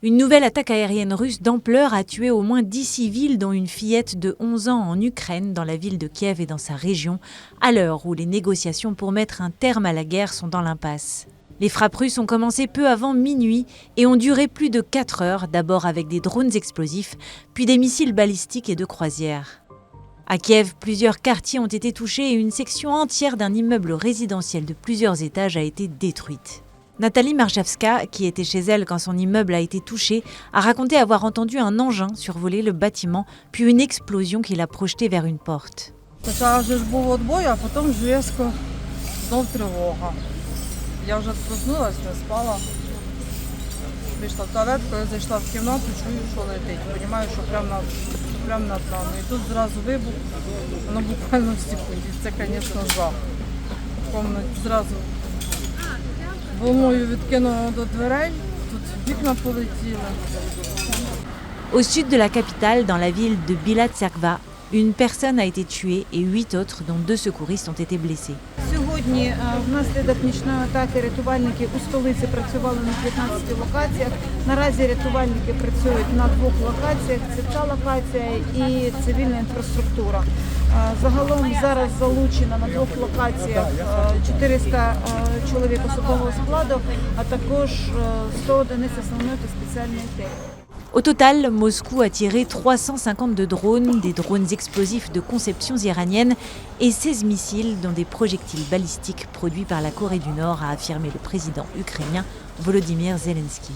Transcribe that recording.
Une nouvelle attaque aérienne russe d'ampleur a tué au moins 10 civils, dont une fillette de 11 ans en Ukraine, dans la ville de Kiev et dans sa région, à l'heure où les négociations pour mettre un terme à la guerre sont dans l'impasse. Les frappes russes ont commencé peu avant minuit et ont duré plus de 4 heures, d'abord avec des drones explosifs, puis des missiles balistiques et de croisière. À Kiev, plusieurs quartiers ont été touchés et une section entière d'un immeuble résidentiel de plusieurs étages a été détruite. Nathalie Marjavska, qui était chez elle quand son immeuble a été touché, a raconté avoir entendu un engin survoler le bâtiment, puis une explosion qui l'a projeté vers une porte. Спочатку ж був відбой, а потім різко знов тривога. Я вже проснулась, не спала. Вийшла в туалет, коли зайшла в кімнату, чую, що летить. Розумію, що прямо над нами. І тут зразу вибух, воно буквально в секунді. Це, звісно, жах. Помню, зразу волною відкинула до дверей, тут вікна полетіли. Au sud de la capitale, dans la ville de Bilatserkva, une personne a été tuée et 8 autres, dont 2 secouristes, ont été blessés. Сьогодні внаслідок нічної атаки рятувальники у столиці працювали на 15 локаціях. Наразі рятувальники працюють на 2 локаціях. Це ця локація і цивільна інфраструктура. Загалом зараз залучено на 2 локаціях 400 чоловік особового складу, а також 100 одиниць основної та спеціальної техніки. Au total, Moscou a tiré 352 drones, des drones explosifs de conceptions iraniennes et 16 missiles, dont des projectiles balistiques produits par la Corée du Nord, a affirmé le président ukrainien Volodymyr Zelensky.